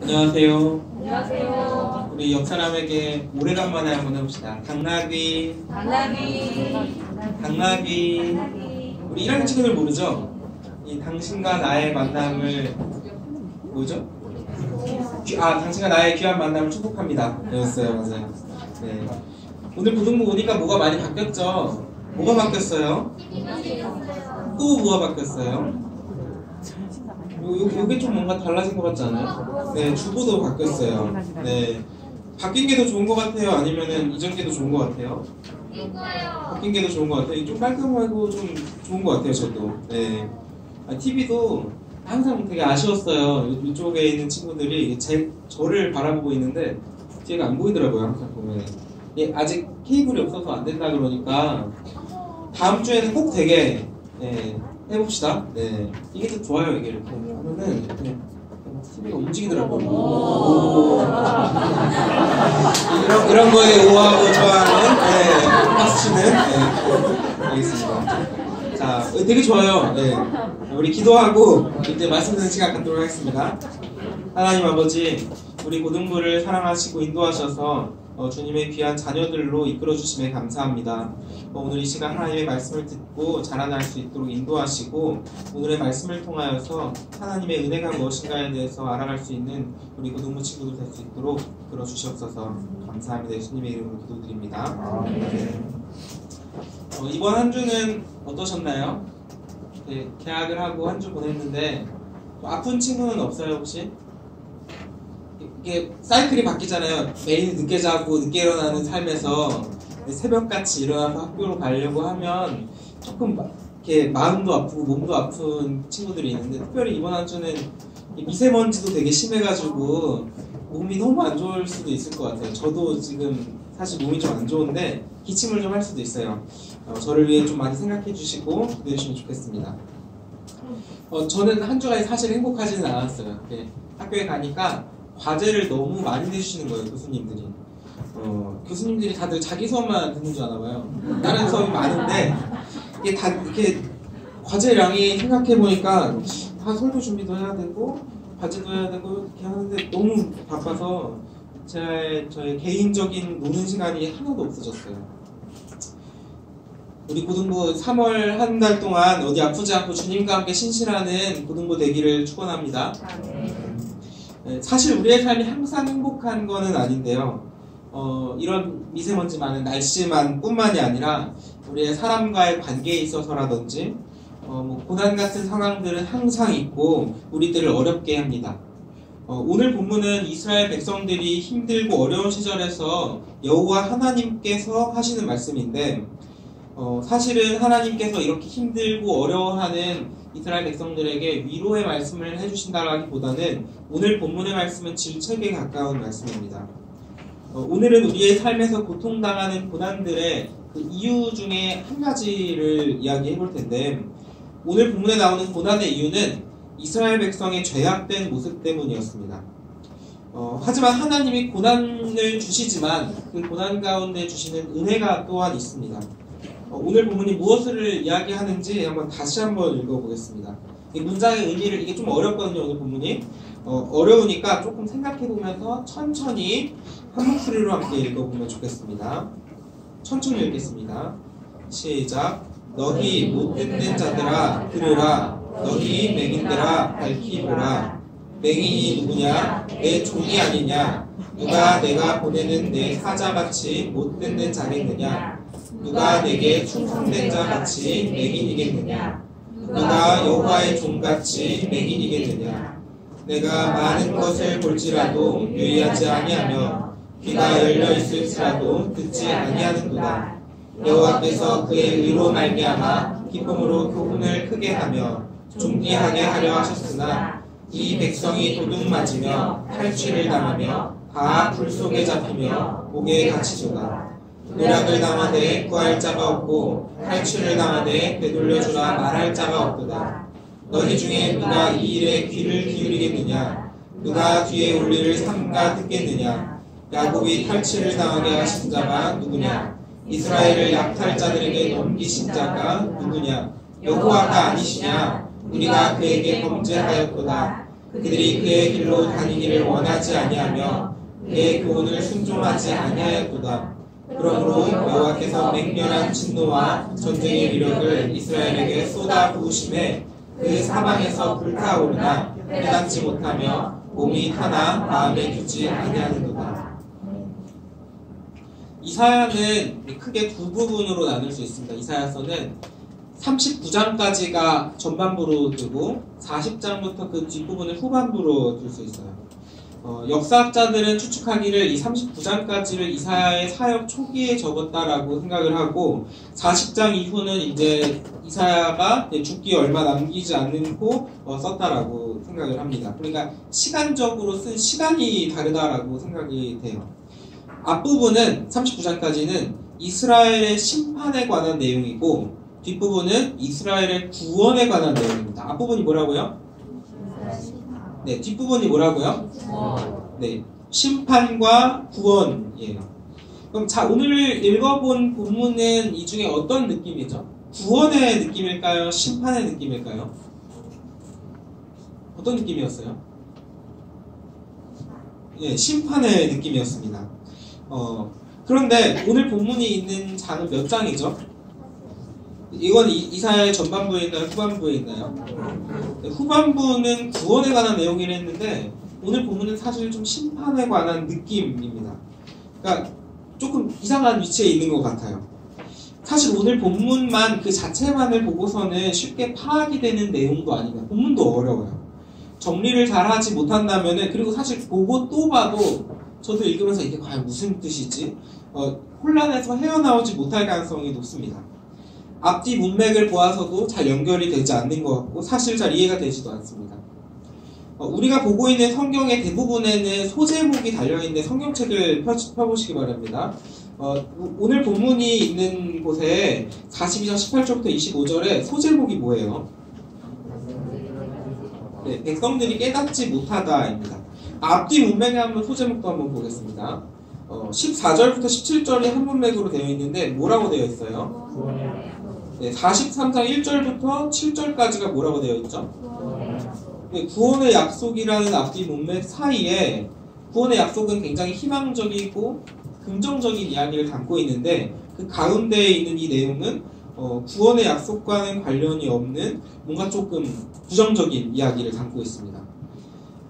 안녕하세요. 안녕하세요. 우리 옆 사람에게 오래간만에 한번 해봅시다. 당나귀. 우리 1학년 친구들 모르죠? 이 당신과 나의 만남을 뭐죠? 당신과 나의 귀한 만남을 축복합니다. 배웠어요, 맞아요. 네. 오늘 고등부 오니까 뭐가 많이 바뀌었죠? 뭐가 바뀌었어요? 또 뭐가 바뀌었어요? 요게 좀 뭔가 달라진 것 같지 않아요? 네, 주보도 바뀌었어요. 네. 바뀐 게 더 좋은 것 같아요? 아니면은 이전 게 더 좋은 것 같아요? 바뀐 게 더 좋은 것 같아요. 좀 깔끔하고 좀 좋은 것 같아요, 저도. 네. TV도 항상 되게 아쉬웠어요. 이쪽에 있는 친구들이 저를 바라보고 있는데 뒤가 안 보이더라고요, 항상 보면. 아직 케이블이 없어서 안 된다 그러니까 다음 주에는 꼭 되게 해봅시다. 네. 이게 더 좋아요, 이게 이렇게 하면은 TV가 움직이더라고요. 이런 거에 우아하고 좋아하는 박수 치는 알겠습니다. 자, 되게 좋아요. 네. 우리 기도하고 이제 말씀 듣는 시간 갖도록 하겠습니다. 하나님 아버지, 우리 고등부를 사랑하시고 인도하셔서 주님의 귀한 자녀들로 이끌어 주심에 감사합니다. 오늘 이 시간 하나님의 말씀을 듣고 자라날 수 있도록 인도하시고 오늘의 말씀을 통하여서 하나님의 은혜가 무엇인가에 대해서 알아갈 수 있는 우리 고등부 친구들 될 수 있도록 이끌어 주시옵소서. 감사합니다. 예수님의 이름으로 기도드립니다. 네. 이번 한 주는 어떠셨나요? 네, 개학을 하고 한 주 보냈는데 아픈 친구는 없어요 혹시? 이게 사이클이 바뀌잖아요. 매일 늦게 자고 늦게 일어나는 삶에서 새벽같이 일어나서 학교로 가려고 하면 조금 이렇게 마음도 아프고 몸도 아픈 친구들이 있는데 특별히 이번 한 주는 미세먼지도 되게 심해가지고 몸이 너무 안 좋을 수도 있을 것 같아요. 저도 지금 사실 몸이 좀 안 좋은데 기침을 좀 할 수도 있어요. 저를 위해 좀 많이 생각해 주시고 기도해 주시면 좋겠습니다. 저는 한 주간에 사실 행복하지는 않았어요. 학교에 가니까 과제를 너무 많이 내주시는 거예요, 교수님들이. 교수님들이 다들 자기 수업만 듣는 줄 아나 봐요. 다른 수업이 많은데 이게 다 이렇게 과제량이 생각해보니까 다 설교 준비도 해야 되고 과제도 해야 되고 이렇게 하는데 너무 바빠서 저의 개인적인 노는 시간이 하나도 없어졌어요. 우리 고등부 3월 한 달 동안 어디 아프지 않고 주님과 함께 신실하는 고등부 되기를 축원합니다. 사실 우리의 삶이 항상 행복한 거는 아닌데요. 이런 미세먼지 많은 날씨만 뿐만이 아니라 우리의 사람과의 관계에 있어서라든지 고난 같은 상황들은 항상 있고 우리들을 어렵게 합니다. 오늘 본문은 이스라엘 백성들이 힘들고 어려운 시절에서 여호와 하나님께서 하시는 말씀인데 사실은 하나님께서 이렇게 힘들고 어려워하는 이스라엘 백성들에게 위로의 말씀을 해주신다라기보다는 오늘 본문의 말씀은 질책에 가까운 말씀입니다. 오늘은 우리의 삶에서 고통당하는 고난들의 그 이유 중에 한 가지를 이야기해 볼 텐데 오늘 본문에 나오는 고난의 이유는 이스라엘 백성의 죄악된 모습 때문이었습니다. 하지만 하나님이 고난을 주시지만 그 고난 가운데 주시는 은혜가 또한 있습니다. 오늘 본문이 무엇을 이야기하는지 다시 한번 읽어보겠습니다. 이 문장의 의미를 이게 좀 어렵거든요. 오늘 본문이 어려우니까 조금 생각해보면서 천천히 한 목소리로 함께 읽어보면 좋겠습니다. 천천히 읽겠습니다. 시작. 너희 못 듣는 자들아 들으라. 너희 맹인들아 밝히 보라. 맹인이 누구냐? 내 종이 아니냐? 누가 내가 보내는 내 사자같이 못 듣는 자겠느냐? 누가 내게 충성된 자같이 맹인이겠느냐? 누가 여호와의 종같이 맹인이겠느냐? 내가 많은 것을 볼지라도 유의하지 아니하며 귀가 열려 있을지라도 듣지 아니하는도다. 여호와께서 그의 의로 말미암아 기쁨으로 교훈을 크게 하며 존귀하게 하려 하셨으나 이 백성이 도둑 맞으며 탈취를 당하며 다 불 속에 잡히며 목에 갇히도다. 노략을 당하되 구할 자가 없고 탈취를 당하되 되돌려주라 말할 자가 없도다. 너희 중에 누가 이 일에 귀를 기울이겠느냐? 누가 뒤에 올리를 삼가 듣겠느냐? 야곱이 탈취를 당하게 하신 자가 누구냐? 이스라엘을 약탈자들에게 넘기신 자가 누구냐? 여호와가 아니시냐? 우리가 그에게 범죄하였도다. 그들이 그의 길로 다니기를 원하지 아니하며 그의 교훈을 순종하지 아니하였도다. 그러므로 여호와께서 맹렬한 진노와 전쟁의 위력을 이스라엘에게 쏟아 부으심에 그 사방에서 불타오르나 깨닫지 못하며 몸이 타나 마음에 두지 아니하는도다. 이사야는 크게 두 부분으로 나눌 수 있습니다. 이사야서는 39장까지가 전반부로 두고 40장부터 그 뒷부분을 후반부로 둘 수 있어요. 역사학자들은 추측하기를 이 39장까지를 이사야의 사역 초기에 적었다라고 생각을 하고 40장 이후는 이제 이사야가 죽기 얼마 남기지 않고 썼다라고 생각을 합니다. 그러니까 시간적으로 쓴 시간이 다르다라고 생각이 돼요. 앞부분은 39장까지는 이스라엘의 심판에 관한 내용이고 뒷부분은 이스라엘의 구원에 관한 내용입니다. 앞부분이 뭐라고요? 네, 뒷부분이 뭐라고요? 네, 심판과 구원이에요. 그럼 자, 오늘 읽어본 본문은 이 중에 어떤 느낌이죠? 구원의 느낌일까요? 심판의 느낌일까요? 어떤 느낌이었어요? 네, 심판의 느낌이었습니다. 그런데 오늘 본문이 있는 장은 몇 장이죠? 이건 이사야의 전반부에 있나요? 후반부에 있나요? 네, 후반부는 구원에 관한 내용이라 했는데 오늘 본문은 사실 좀 심판에 관한 느낌입니다. 그러니까 조금 이상한 위치에 있는 것 같아요. 사실 오늘 본문만 그 자체만을 보고서는 쉽게 파악이 되는 내용도 아니고 본문도 어려워요. 정리를 잘 하지 못한다면은, 그리고 사실 보고 또 봐도 저도 읽으면서 이게 과연 무슨 뜻이지? 혼란해서 헤어나오지 못할 가능성이 높습니다. 앞뒤 문맥을 보아서도 잘 연결이 되지 않는 것 같고 사실 잘 이해가 되지도 않습니다. 우리가 보고 있는 성경의 대부분에는 소제목이 달려있는 성경책을 펴보시기 바랍니다. 오늘 본문이 있는 곳에 42장 18절부터 25절에 소제목이 뭐예요? 네, 백성들이 깨닫지 못하다입니다. 앞뒤 문맥에 한번 소제목도 한번 보겠습니다. 14절부터 17절이 한 문맥으로 되어 있는데 뭐라고 되어 있어요? 네, 43장 1절부터 7절까지가 뭐라고 되어 있죠? 네, 구원의 약속이라는 앞뒤 문맥 사이에 구원의 약속은 굉장히 희망적이고 긍정적인 이야기를 담고 있는데 그 가운데에 있는 이 내용은 구원의 약속과는 관련이 없는 뭔가 조금 부정적인 이야기를 담고 있습니다.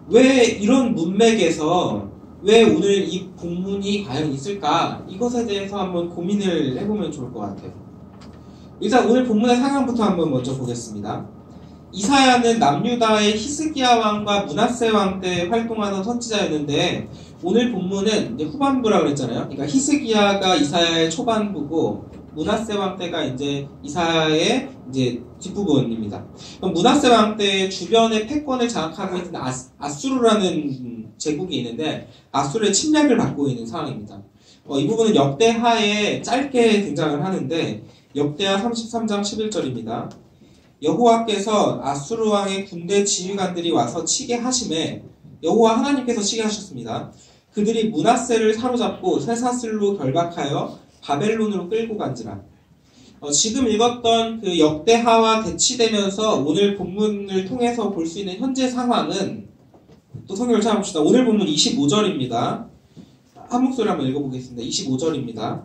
왜 이런 문맥에서 왜 오늘 이 본문이 과연 있을까? 이것에 대해서 한번 고민을 해보면 좋을 것 같아요. 일단 오늘 본문의 상황부터 한번 먼저 보겠습니다. 이사야는 남유다의 히스기야 왕과 므낫세 왕 때 활동하던 선지자였는데 오늘 본문은 이제 후반부라고 그랬잖아요. 그러니까 히스기야가 이사야의 초반부고 므낫세 왕 때가 이제 이사야의 이제 뒷부분입니다. 그럼 므낫세 왕 때 주변의 패권을 장악하고 있는 아수르라는 제국이 있는데 아수르의 침략을 받고 있는 상황입니다. 이 부분은 역대하에 짧게 등장을 하는데 역대하 33장 11절입니다. 여호와께서 아수르 왕의 군대 지휘관들이 와서 치게 하심에 여호와 하나님께서 치게 하셨습니다. 그들이 므낫세를 사로잡고 쇠사슬로 결박하여 바벨론으로 끌고 간지라. 지금 읽었던 그 역대하와 대치되면서 오늘 본문을 통해서 볼 수 있는 현재 상황은 또 성경을 찾아봅시다. 오늘 본문 25절입니다. 한 목소리 한번 읽어보겠습니다. 25절입니다.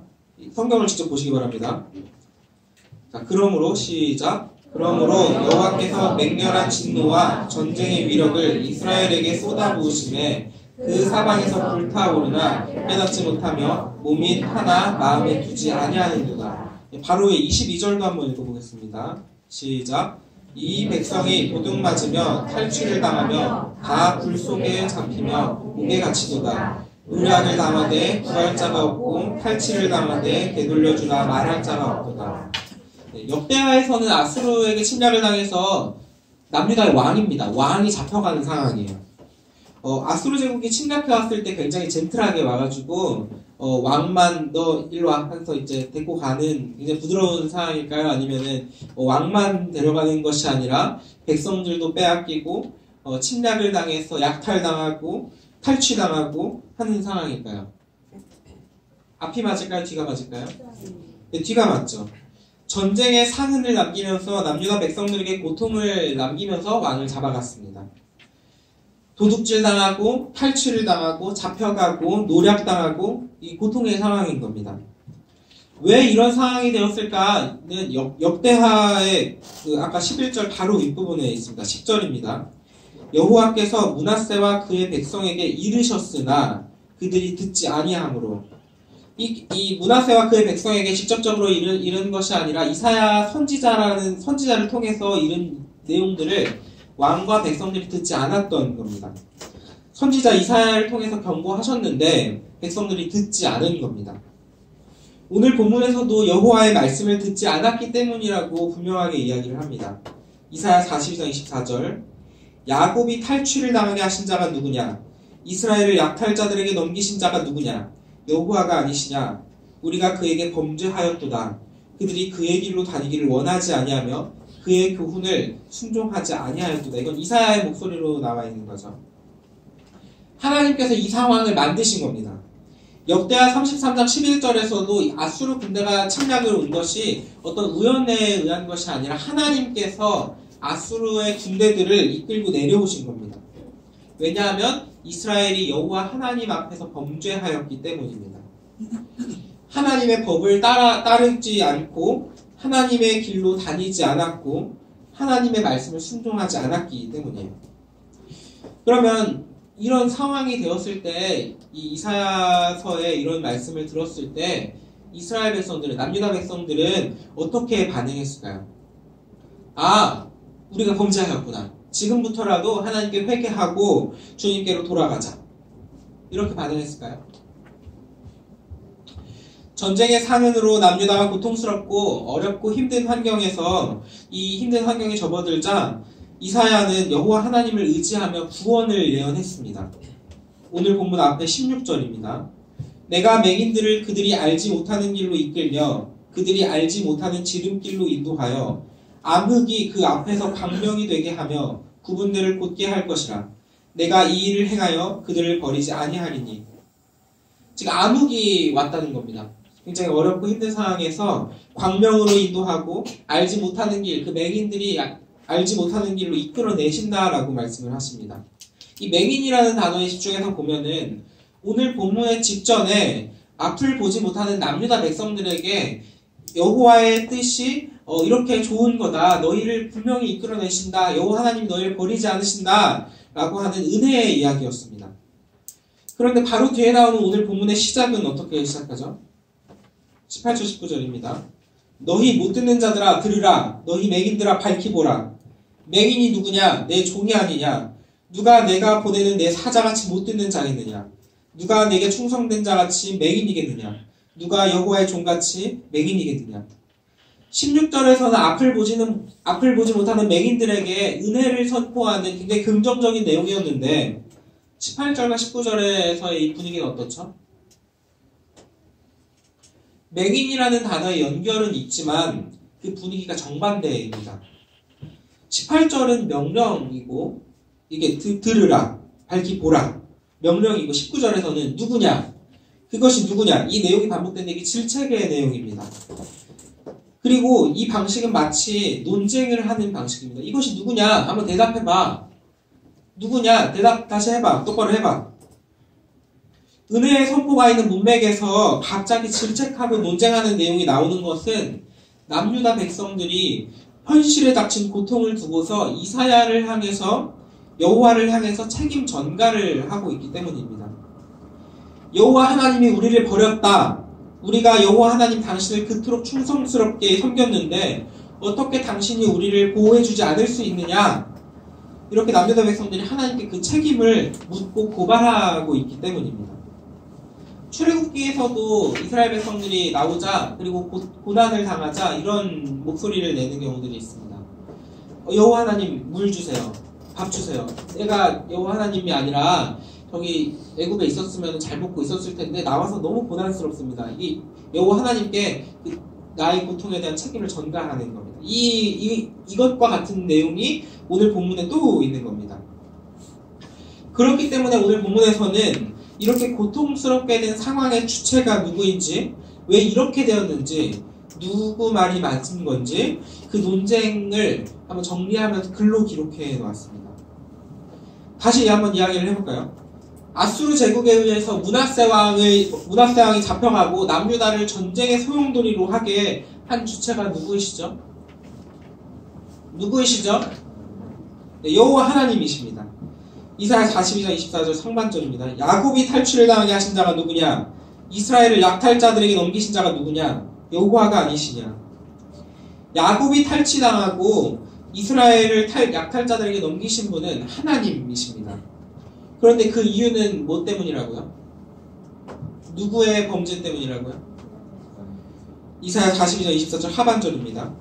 성경을 직접 보시기 바랍니다. 자, 그러므로 시작. 그러므로 여호와께서 맹렬한 진노와 전쟁의 위력을 이스라엘에게 쏟아부으심에 그 사방에서 불타오르나 깨닫지 못하며 몸이 타나 마음에 두지 아니하는도다. 바로 22절도 한번 읽어보겠습니다. 시작. 이 백성이 도둑 맞으며 탈취를 당하며 다 불 속에 잡히며 목에 갇히도다. 의뢰를 당하되 구할 자가 없고 탈취를 당하되 되돌려주라 말할 자가 없도다. 역대하에서는 아수르에게 침략을 당해서 남유다의 왕입니다. 왕이 잡혀가는 상황이에요. 아수르 제국이 침략해왔을 때 굉장히 젠틀하게 와가지고 왕만 너 일로 와 하면서 이제 데리고 가는 굉장히 부드러운 상황일까요? 아니면은 왕만 데려가는 것이 아니라 백성들도 빼앗기고 침략을 당해서 약탈당하고 탈취당하고 하는 상황일까요? 앞이 맞을까요? 뒤가 맞을까요? 네, 뒤가 맞죠. 전쟁의 상흔을 남기면서 남유다 백성들에게 고통을 남기면서 왕을 잡아갔습니다. 도둑질 당하고 탈취를 당하고 잡혀가고 노략당하고 이 고통의 상황인 겁니다. 왜 이런 상황이 되었을까는 역대하의 아까 11절 바로 윗부분에 있습니다. 10절입니다. 여호와께서 므낫세와 그의 백성에게 이르셨으나 그들이 듣지 아니하므로. 이 므낫세와 그의 백성에게 직접적으로 이른 것이 아니라 이사야 선지자를 통해서 이른 내용들을 왕과 백성들이 듣지 않았던 겁니다. 선지자 이사야를 통해서 경고하셨는데 백성들이 듣지 않은 겁니다. 오늘 본문에서도 여호와의 말씀을 듣지 않았기 때문이라고 분명하게 이야기를 합니다. 이사야 42장 24절 야곱이 탈취를 당하게 하신 자가 누구냐? 이스라엘을 약탈자들에게 넘기신 자가 누구냐? 여호와가 아니시냐? 우리가 그에게 범죄하였도다. 그들이 그의 길로 다니기를 원하지 아니하며 그의 교훈을 순종하지 아니하였도다. 이건 이사야의 목소리로 나와 있는 거죠. 하나님께서 이 상황을 만드신 겁니다. 역대하 33장 11절에서도 아수르 군대가 침략을 온 것이 어떤 우연에 의한 것이 아니라 하나님께서 아수르의 군대들을 이끌고 내려오신 겁니다. 왜냐하면 이스라엘이 여호와 하나님 앞에서 범죄하였기 때문입니다. 하나님의 법을 따르지 않고 하나님의 길로 다니지 않았고 하나님의 말씀을 순종하지 않았기 때문이에요. 그러면 이런 상황이 되었을 때 이 이사야서의 이런 말씀을 들었을 때 이스라엘 백성들은 남유다 백성들은 어떻게 반응했을까요? 아, 우리가 범죄하였구나. 지금부터라도 하나님께 회개하고 주님께로 돌아가자. 이렇게 반응했을까요? 전쟁의 상흔으로 남유다가 고통스럽고 어렵고 힘든 환경에서 이 힘든 환경에 접어들자 이사야는 여호와 하나님을 의지하며 구원을 예언했습니다. 오늘 본문 앞에 16절입니다. 내가 맹인들을 그들이 알지 못하는 길로 이끌며 그들이 알지 못하는 지름길로 인도하여 암흑이 그 앞에서 광명이 되게 하며 구분들을 곧게 할 것이라. 내가 이 일을 행하여 그들을 버리지 아니하리니. 지금 암흑이 왔다는 겁니다. 굉장히 어렵고 힘든 상황에서 광명으로 인도하고 알지 못하는 길, 그 맹인들이 알지 못하는 길로 이끌어내신다라고 말씀을 하십니다. 이 맹인이라는 단어에 집중해서 보면은 오늘 본문의 직전에 앞을 보지 못하는 남유다 백성들에게 여호와의 뜻이 이렇게 좋은 거다. 너희를 분명히 이끌어내신다. 여호와 하나님 너희를 버리지 않으신다. 라고 하는 은혜의 이야기였습니다. 그런데 바로 뒤에 나오는 오늘 본문의 시작은 어떻게 시작하죠? 18절 19절입니다. 너희 못 듣는 자들아 들으라. 너희 맹인들아 밝히 보라. 맹인이 누구냐? 내 종이 아니냐? 누가 내가 보내는 내 사자같이 못 듣는 자겠느냐? 누가 내게 충성된 자같이 맹인이겠느냐? 누가 여호와의 종같이 맹인이겠느냐? 16절에서는 앞을 보지 못하는 맹인들에게 은혜를 선포하는 굉장히 긍정적인 내용이었는데 18절과 19절에서의 이 분위기는 어떻죠? 맹인이라는 단어의 연결은 있지만 그 분위기가 정반대입니다. 18절은 명령이고 이게 들으라, 밝히 보라 명령이고 19절에서는 누구냐? 그것이 누구냐? 이 내용이 반복된 얘기 질책의 내용입니다. 그리고 이 방식은 마치 논쟁을 하는 방식입니다. 이것이 누구냐? 한번 대답해봐. 누구냐? 대답 다시 해봐. 똑바로 해봐. 은혜의 선포가 있는 문맥에서 갑자기 질책하고 논쟁하는 내용이 나오는 것은 남유다 백성들이 현실에 닥친 고통을 두고서 이사야를 향해서 여호와를 향해서 책임 전가를 하고 있기 때문입니다. 여호와 하나님이 우리를 버렸다. 우리가 여호와 하나님 당신을 그토록 충성스럽게 섬겼는데 어떻게 당신이 우리를 보호해주지 않을 수 있느냐? 이렇게 남유다 백성들이 하나님께 그 책임을 묻고 고발하고 있기 때문입니다. 출애굽기에서도 이스라엘 백성들이 나오자 그리고 고난을 당하자 이런 목소리를 내는 경우들이 있습니다. 여호와 하나님 물 주세요. 밥 주세요. 내가 여호와 하나님이 아니라 저기 애굽에 있었으면 잘 먹고 있었을 텐데 나와서 너무 고난스럽습니다. 이게 여호와 하나님께 나의 고통에 대한 책임을 전가하는 겁니다. 이것과 같은 내용이 오늘 본문에 또 있는 겁니다. 그렇기 때문에 오늘 본문에서는 이렇게 고통스럽게 된 상황의 주체가 누구인지, 왜 이렇게 되었는지, 누구 말이 맞은 건지 그 논쟁을 한번 정리하면서 글로 기록해 놓았습니다. 다시 한번 이야기를 해볼까요? 아수르 제국에 의해서 므낫세 왕이 잡혀가고 남유다를 전쟁의 소용돌이로 하게 한 주체가 누구이시죠? 네, 여호와 하나님이십니다. 이사야 42장 24절 상반절입니다. 야곱이 탈취를 당하게 하신 자가 누구냐? 이스라엘을 약탈자들에게 넘기신 자가 누구냐? 여호와가 아니시냐? 야곱이 탈취당하고 이스라엘을 약탈자들에게 넘기신 분은 하나님이십니다. 그런데 그 이유는 뭐 때문이라고요? 누구의 범죄 때문이라고요? 이사야 42장 24절 하반절입니다.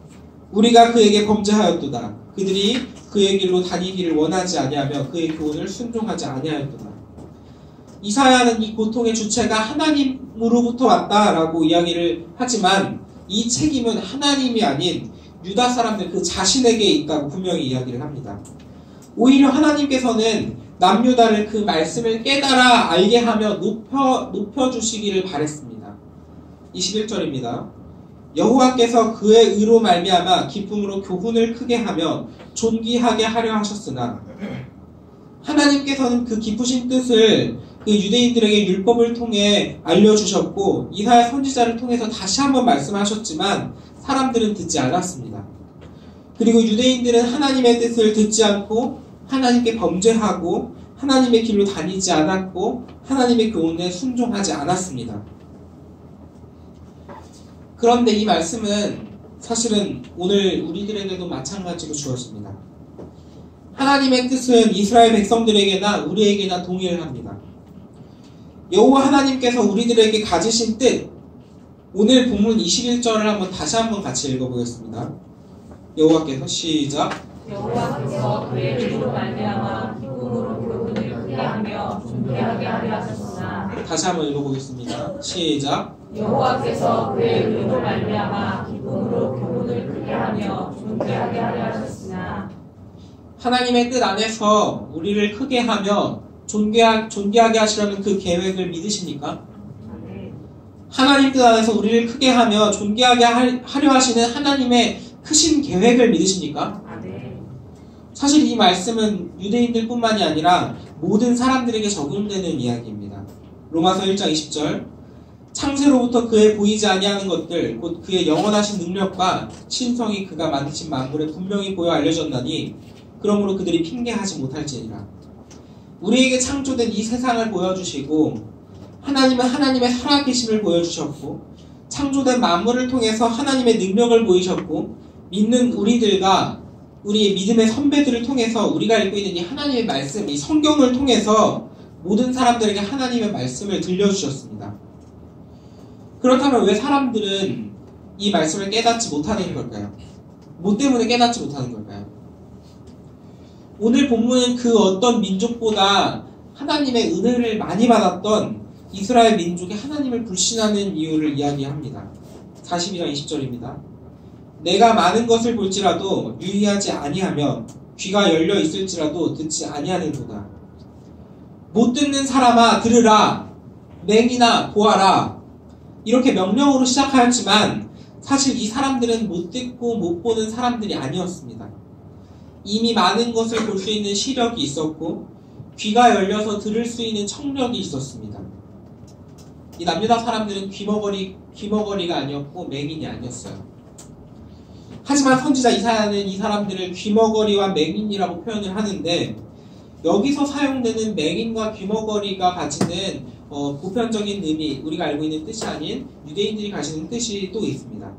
우리가 그에게 범죄하였도다. 그들이 그의 길로 다니기를 원하지 아니하며 그의 교훈을 순종하지 아니하였도다. 이사야는 이 고통의 주체가 하나님으로부터 왔다라고 이야기를 하지만 이 책임은 하나님이 아닌 유다 사람들 그 자신에게 있다고 분명히 이야기를 합니다. 오히려 하나님께서는 남유다를 그 말씀을 깨달아 알게 하며 높여주시기를 바랬습니다. 21절입니다. 여호와께서 그의 의로 말미암아 기쁨으로 교훈을 크게 하며 존귀하게 하려 하셨으나 하나님께서는 그 기쁘신 뜻을 그 유대인들에게 율법을 통해 알려주셨고 이사야 선지자를 통해서 다시 한번 말씀하셨지만 사람들은 듣지 않았습니다. 그리고 유대인들은 하나님의 뜻을 듣지 않고 하나님께 범죄하고 하나님의 길로 다니지 않았고 하나님의 교훈에 순종하지 않았습니다. 그런데 이 말씀은 사실은 오늘 우리들에게도 마찬가지로 주어집니다. 하나님의 뜻은 이스라엘 백성들에게나 우리에게나 동일합니다. 여호와 하나님께서 우리들에게 가지신 뜻, 오늘 본문 21절을 다시 한번 같이 읽어보겠습니다. 여호와께서 시작. 여호와께서 그의 의로 말미암아 기쁨으로 교훈을 크게 하며 존귀하게 하려 하셨으나. 다시 한번 읽어보겠습니다. 시작. 여호와께서 그의 의로 말미암아 기쁨으로 교훈을 크게 하며 존귀하게 하려 하셨으나. 하나님의 뜻 안에서 우리를 크게 하며 존귀하게 하시려는 그 계획을 믿으십니까? 하나님 뜻 안에서 우리를 크게 하며 존귀하게 하려 하시는 하나님의 크신 계획을 믿으십니까? 사실 이 말씀은 유대인들 뿐만이 아니라 모든 사람들에게 적용되는 이야기입니다. 로마서 1장 20절. 창세로부터 그의 보이지 아니하는 것들 곧 그의 영원하신 능력과 신성이 그가 만드신 만물에 분명히 보여 알려졌나니 그러므로 그들이 핑계하지 못할지니라. 우리에게 창조된 이 세상을 보여주시고 하나님은 하나님의 살아계심을 보여주셨고 창조된 만물을 통해서 하나님의 능력을 보이셨고 믿는 우리들과 우리의 믿음의 선배들을 통해서 우리가 읽고 있는 이 하나님의 말씀, 이 성경을 통해서 모든 사람들에게 하나님의 말씀을 들려주셨습니다. 그렇다면 왜 사람들은 이 말씀을 깨닫지 못하는 걸까요? 뭐 때문에 깨닫지 못하는 걸까요? 오늘 본문은 그 어떤 민족보다 하나님의 은혜를 많이 받았던 이스라엘 민족이 하나님을 불신하는 이유를 이야기합니다. 42장 20절입니다. 내가 많은 것을 볼지라도 유의하지 아니하며 귀가 열려 있을지라도 듣지 아니하는도다. 못 듣는 사람아 들으라, 맹인아 보아라. 이렇게 명령으로 시작하였지만 사실 이 사람들은 못 듣고 못 보는 사람들이 아니었습니다. 이미 많은 것을 볼 수 있는 시력이 있었고 귀가 열려서 들을 수 있는 청력이 있었습니다. 이 남유다 사람들은 귀머거리가 아니었고 맹인이 아니었어요. 하지만 선지자 이사야는 이 사람들을 귀머거리와 맹인이라고 표현을 하는데 여기서 사용되는 맹인과 귀머거리가 가지는 보편적인 의미, 우리가 알고 있는 뜻이 아닌 유대인들이 가지는 뜻이 또 있습니다.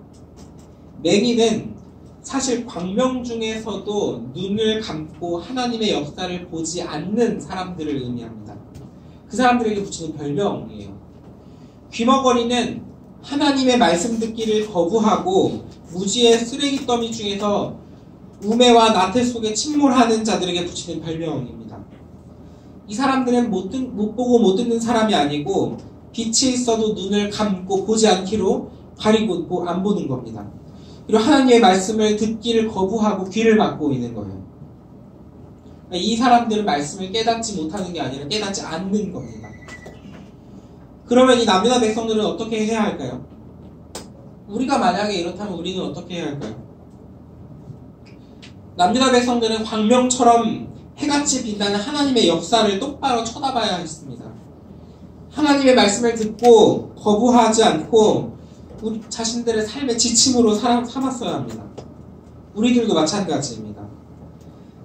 맹인은 사실 광명 중에서도 눈을 감고 하나님의 역사를 보지 않는 사람들을 의미합니다. 그 사람들에게 붙이는 별명이에요. 귀머거리는 하나님의 말씀 듣기를 거부하고 무지의 쓰레기 더미 중에서 우매와 나태 속에 침몰하는 자들에게 붙이는 별명입니다. 이 사람들은 못 보고 못 듣는 사람이 아니고 빛이 있어도 눈을 감고 보지 않기로 가리고 안 보는 겁니다. 그리고 하나님의 말씀을 듣기를 거부하고 귀를 막고 있는 거예요. 이 사람들은 말씀을 깨닫지 못하는 게 아니라 깨닫지 않는 겁니다. 그러면 이 남유다 백성들은 어떻게 해야 할까요? 우리가 만약에 이렇다면 우리는 어떻게 해야 할까요? 남유다 백성들은 광명처럼 해같이 빛나는 하나님의 역사를 똑바로 쳐다봐야 했습니다. 하나님의 말씀을 듣고 거부하지 않고 우리 자신들의 삶의 지침으로 삼았어야 합니다. 우리들도 마찬가지입니다.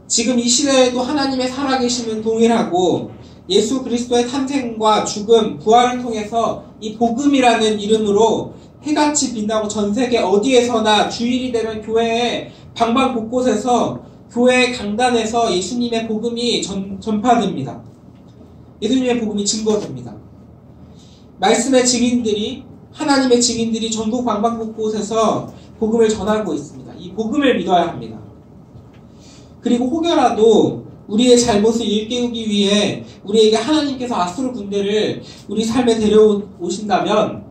지금 이 시대에도 하나님의 살아계심은 동일하고 예수 그리스도의 탄생과 죽음, 부활을 통해서 이 복음이라는 이름으로 해같이 빛나고 전 세계 어디에서나 주일이 되면 교회의 방방 곳곳에서 교회의 강단에서 예수님의 복음이 전파됩니다. 예수님의 복음이 증거됩니다. 말씀의 증인들이, 하나님의 증인들이 전국 방방 곳곳에서 복음을 전하고 있습니다. 이 복음을 믿어야 합니다. 그리고 혹여라도 우리의 잘못을 일깨우기 위해 우리에게 하나님께서 아수르 군대를 우리 삶에 데려오신다면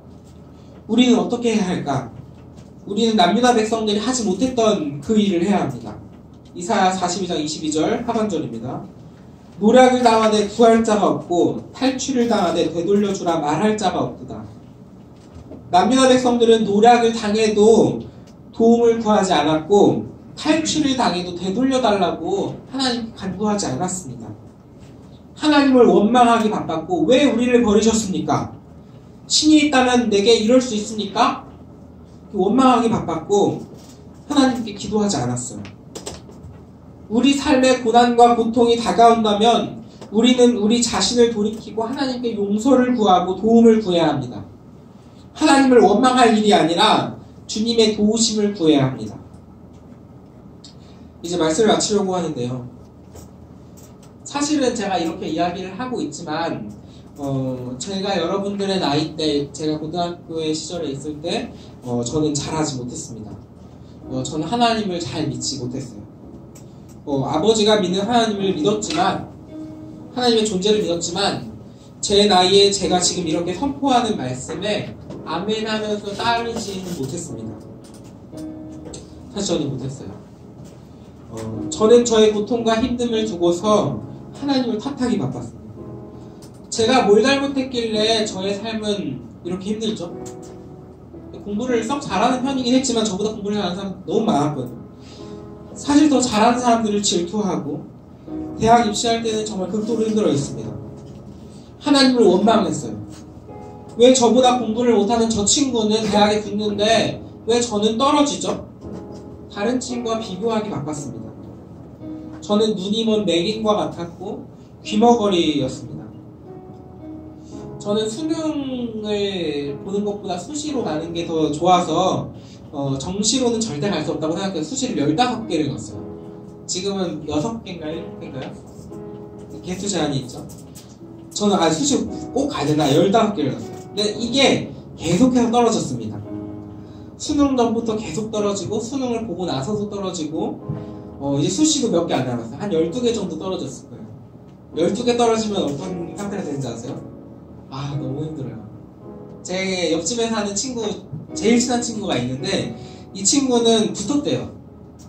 우리는 어떻게 해야 할까? 우리는 남유다 백성들이 하지 못했던 그 일을 해야 합니다. 이사야 42장 22절 하반절입니다. 노략을 당하되 구할 자가 없고 탈취를 당하되 되돌려주라 말할 자가 없도다. 남유다 백성들은 노략을 당해도 도움을 구하지 않았고 탈취를 당해도 되돌려달라고 하나님께 간구하지 않았습니다. 하나님을 원망하기 바빴고 왜 우리를 버리셨습니까? 신이 있다면 내게 이럴 수 있습니까? 원망하기 바빴고 하나님께 기도하지 않았어요. 우리 삶의 고난과 고통이 다가온다면 우리는 우리 자신을 돌이키고 하나님께 용서를 구하고 도움을 구해야 합니다. 하나님을 원망할 일이 아니라 주님의 도우심을 구해야 합니다. 이제 말씀을 마치려고 하는데요. 사실은 제가 이렇게 이야기를 하고 있지만 제가 여러분들의 나이 때, 제가 고등학교의 시절에 있을 때 저는 잘하지 못했습니다. 저는 하나님을 잘 믿지 못했어요. 아버지가 믿는 하나님을 믿었지만, 하나님의 존재를 믿었지만 제 나이에 제가 지금 이렇게 선포하는 말씀에 아멘 하면서 따르지는 못했습니다. 사실 저는 못했어요. 저는 저의 고통과 힘듦을 두고서 하나님을 탓하기 바빴습니다. 제가 뭘 잘못했길래 저의 삶은 이렇게 힘들죠? 공부를 썩 잘하는 편이긴 했지만 저보다 공부를 잘하는 사람 너무 많았거든요. 사실 더 잘하는 사람들을 질투하고 대학 입시할 때는 정말 극도로 힘들어 있습니다. 하나님을 원망했어요. 왜 저보다 공부를 못하는 저 친구는 대학에 붙는데 왜 저는 떨어지죠? 다른 친구와 비교하기 바빴습니다. 저는 눈이 먼 맥인과 같았고 귀머거리였습니다. 저는 수능을 보는 것보다 수시로 가는 게 더 좋아서 정시로는 절대 갈 수 없다고 생각해서 수시를 15개를 넣었어요. 지금은 6개인가 7개인가요? 개수 제한이 있죠. 저는 수시 꼭 가야 된다 15개를 넣었어요. 근데 이게 계속해서 떨어졌습니다. 수능 전부터 계속 떨어지고 수능을 보고 나서도 떨어지고 이제 수시도 몇 개 안 남았어요. 한 12개 정도 떨어졌을 거예요. 12개 떨어지면 어떤 상태가 되는지 아세요? 너무 힘들어요. 제 옆집에 사는 친구, 제일 친한 친구가 있는데 이 친구는 붙었대요.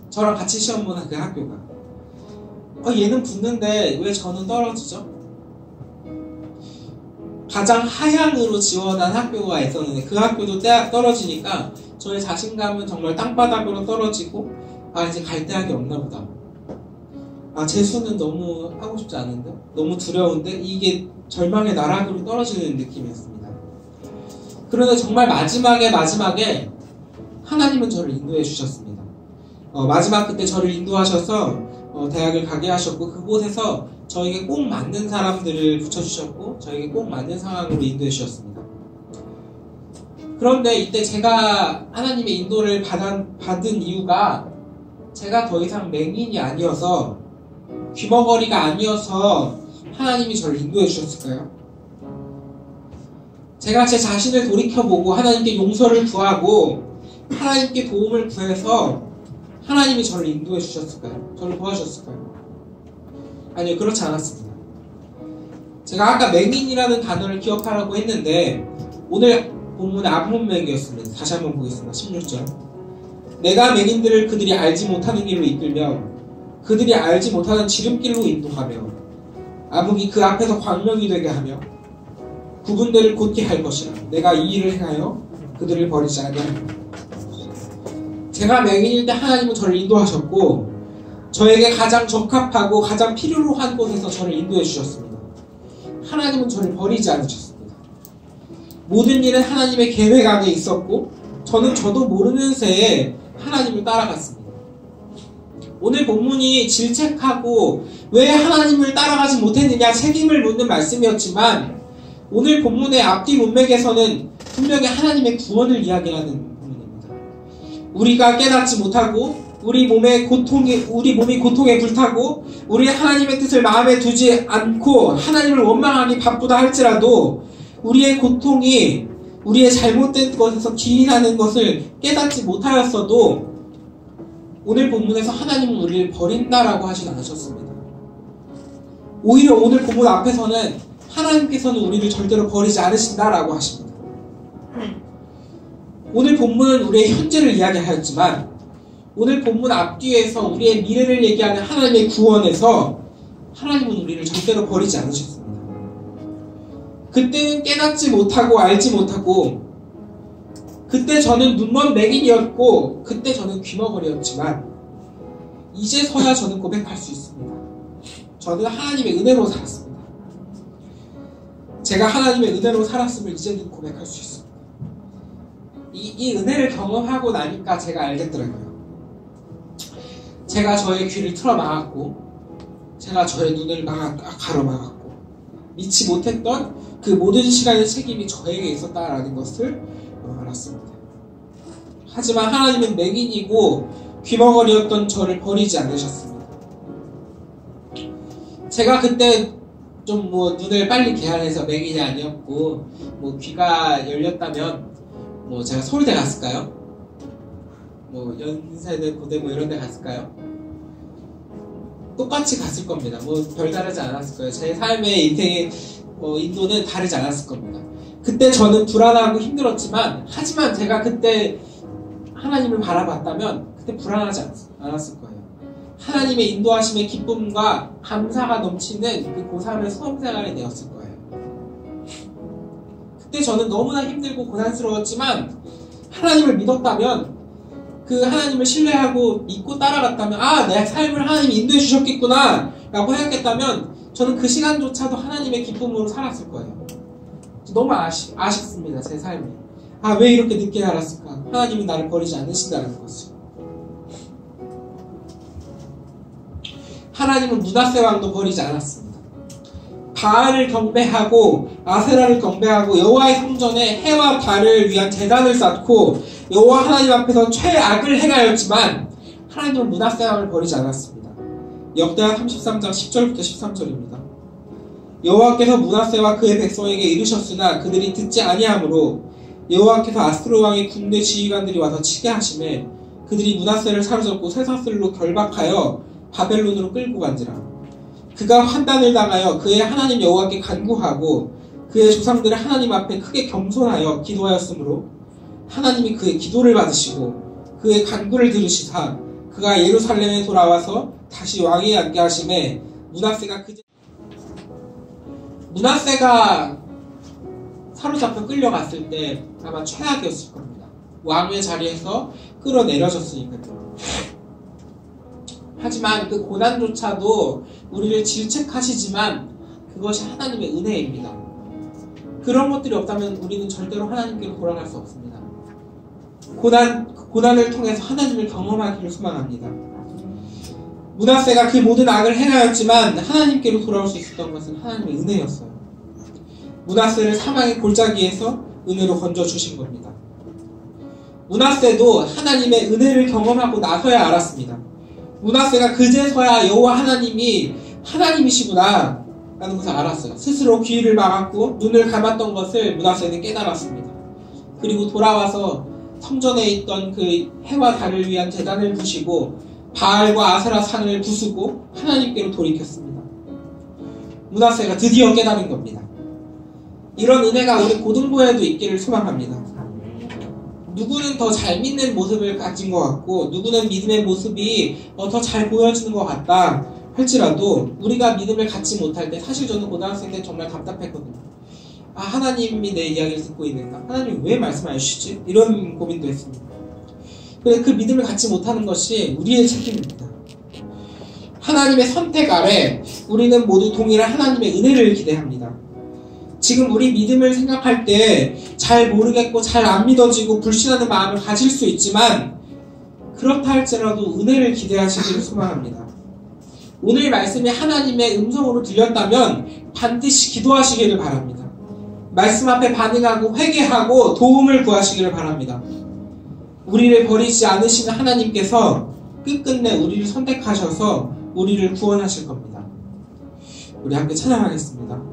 저랑 같이 시험 보는 그 학교가. 얘는 붙는데 왜 저는 떨어지죠? 가장 하향으로 지원한 학교가 있었는데 그 학교도 떨어지니까 저의 자신감은 정말 땅바닥으로 떨어지고 이제 갈 대학이 없나 보다. 재수는 너무 하고 싶지 않은데 너무 두려운데 이게 절망의 나락으로 떨어지는 느낌이었습니다. 그런데 정말 마지막에 하나님은 저를 인도해 주셨습니다. 마지막 그때 저를 인도하셔서 대학을 가게 하셨고 그곳에서 저에게 꼭 맞는 사람들을 붙여주셨고 저에게 꼭 맞는 상황으로 인도해 주셨습니다. 그런데 이때 제가 하나님의 인도를 받은 이유가 제가 더 이상 맹인이 아니어서 귀머거리가 아니어서 하나님이 저를 인도해 주셨을까요? 제가 제 자신을 돌이켜보고 하나님께 용서를 구하고 하나님께 도움을 구해서 하나님이 저를 인도해 주셨을까요? 저를 도와주셨을까요? 아니요, 그렇지 않았습니다. 제가 아까 맹인이라는 단어를 기억하라고 했는데 오늘 본문의 앞문맥이었습니다. 다시 한번 보겠습니다. 16절. 내가 맹인들을 그들이 알지 못하는 길로 이끌며 그들이 알지 못하는 지름길로 인도하며 암흑이 그 앞에서 광명이 되게 하며 구분대를 곧게 할 것이라. 내가 이 일을 행하여 그들을 버리지 아니하리라. 제가 맹인일 때 하나님은 저를 인도하셨고 저에게 가장 적합하고 가장 필요로 한 곳에서 저를 인도해 주셨습니다. 하나님은 저를 버리지 않으셨습니다. 모든 일은 하나님의 계획 안에 있었고 저도 모르는 새에 하나님을 따라갔습니다. 오늘 본문이 질책하고 왜 하나님을 따라가지 못했느냐 책임을 묻는 말씀이었지만 오늘 본문의 앞뒤 문맥에서는 분명히 하나님의 구원을 이야기하는 부분입니다. 우리가 깨닫지 못하고 우리 몸이 고통에 불타고 우리 하나님의 뜻을 마음에 두지 않고 하나님을 원망하기 바쁘다 할지라도 우리의 고통이 우리의 잘못된 것에서 기인하는 것을 깨닫지 못하였어도 오늘 본문에서 하나님은 우리를 버린다라고 하진 않으셨습니다. 오히려 오늘 본문 앞에서는 하나님께서는 우리를 절대로 버리지 않으신다라고 하십니다. 오늘 본문은 우리의 현재를 이야기하였지만 오늘 본문 앞뒤에서 우리의 미래를 얘기하는 하나님의 구원에서 하나님은 우리를 절대로 버리지 않으셨습니다. 그때는 깨닫지 못하고 알지 못하고 그때 저는 눈먼 맹인이었고 그때 저는 귀머거리였지만 이제서야 저는 고백할 수 있습니다. 저는 하나님의 은혜로 살았습니다. 제가 하나님의 은혜로 살았음을 이제는 고백할 수 있습니다. 이 은혜를 경험하고 나니까 제가 알겠더라고요. 제가 저의 귀를 틀어막았고 제가 저의 눈을 가로막았고 믿지 못했던 그 모든 시간의 책임이 저에게 있었다라는 것을 알았습니다. 하지만 하나님은 맹인이고 귀머거리였던 저를 버리지 않으셨습니다. 제가 그때 좀 눈을 빨리 개안해서 맹인이 아니었고 귀가 열렸다면 제가 서울대 갔을까요? 연세대, 고대 이런 데 갔을까요? 똑같이 갔을 겁니다. 별다르지 않았을 거예요. 제 삶의 인생의 인도는 다르지 않았을 겁니다. 그때 저는 불안하고 힘들었지만 하지만 제가 그때 하나님을 바라봤다면 그때 불안하지 않았을 거예요. 하나님의 인도하심의 기쁨과 감사가 넘치는 그 고3의 수험생활이 되었을 거예요. 그때 저는 너무나 힘들고 고난스러웠지만 하나님을 믿었다면 그 하나님을 신뢰하고 믿고 따라갔다면 내 삶을 하나님이 인도해 주셨겠구나 라고 생각했다면 저는 그 시간조차도 하나님의 기쁨으로 살았을 거예요. 너무 아쉽습니다. 제 삶이. 왜 이렇게 늦게 알았을까? 하나님이 나를 버리지 않으신다는 것을. 하나님은 므낫세 왕도 버리지 않았습니다. 바알을 경배하고 아세라를 경배하고 여호와의 성전에 해와 달을 위한 제단을 쌓고 여호와 하나님 앞에서 최악을 행하였지만 하나님은 므낫세 왕을 버리지 않았습니다. 역대하 33장 10절부터 13절입니다. 여호와께서 므낫세와 그의 백성에게 이르셨으나 그들이 듣지 아니하므로 여호와께서 아스로 왕의 군대 지휘관들이 와서 치게 하심에 그들이 므낫세를 사로잡고 쇠사슬로 결박하여 바벨론으로 끌고 간지라. 그가 환단을 당하여 그의 하나님 여호와께 간구하고 그의 조상들의 하나님 앞에 크게 겸손하여 기도하였으므로 하나님이 그의 기도를 받으시고 그의 간구를 들으시사 그가 예루살렘에 돌아와서 다시 왕위에 앉게 하심에 므낫세가 사로잡혀 끌려갔을 때 아마 최악이었을 겁니다. 왕의 자리에서 끌어내려졌으니까요. 하지만 그 고난조차도 우리를 질책하시지만 그것이 하나님의 은혜입니다. 그런 것들이 없다면 우리는 절대로 하나님께로 돌아갈 수 없습니다. 고난을 통해서 하나님을 경험하기를 소망합니다. 므낫세가 그 모든 악을 행하였지만 하나님께로 돌아올 수 있었던 것은 하나님의 은혜였어요. 므낫세를 사망의 골짜기에서 은혜로 건져주신 겁니다. 므낫세도 하나님의 은혜를 경험하고 나서야 알았습니다. 므낫세가 그제서야 여호와 하나님이 하나님이시구나 라는 것을 알았어요. 스스로 귀를 막았고 눈을 감았던 것을 므낫세는 깨달았습니다. 그리고 돌아와서 성전에 있던 그 해와 달을 위한 제단을 부시고 바알과 아세라 산을 부수고 하나님께로 돌이켰습니다. 므낫세가 드디어 깨달은 겁니다. 이런 은혜가 우리 고등부에도 있기를 소망합니다. 누구는 더 잘 믿는 모습을 가진 것 같고 누구는 믿음의 모습이 더 잘 보여지는 것 같다 할지라도 우리가 믿음을 갖지 못할 때 사실 저는 고등학생 때 정말 답답했거든요. 하나님이 내 이야기를 듣고 있는가? 하나님이 왜 말씀 안 주시지? 이런 고민도 했습니다. 그 믿음을 갖지 못하는 것이 우리의 책임입니다. 하나님의 선택 아래 우리는 모두 동일한 하나님의 은혜를 기대합니다. 지금 우리 믿음을 생각할 때 잘 모르겠고 잘 안 믿어지고 불신하는 마음을 가질 수 있지만 그렇다 할지라도 은혜를 기대하시기를 소망합니다. 오늘 말씀이 하나님의 음성으로 들렸다면 반드시 기도하시기를 바랍니다. 말씀 앞에 반응하고 회개하고 도움을 구하시기를 바랍니다. 우리를 버리지 않으시는 하나님께서 끝끝내 우리를 선택하셔서 우리를 구원하실 겁니다. 우리 함께 찬양하겠습니다.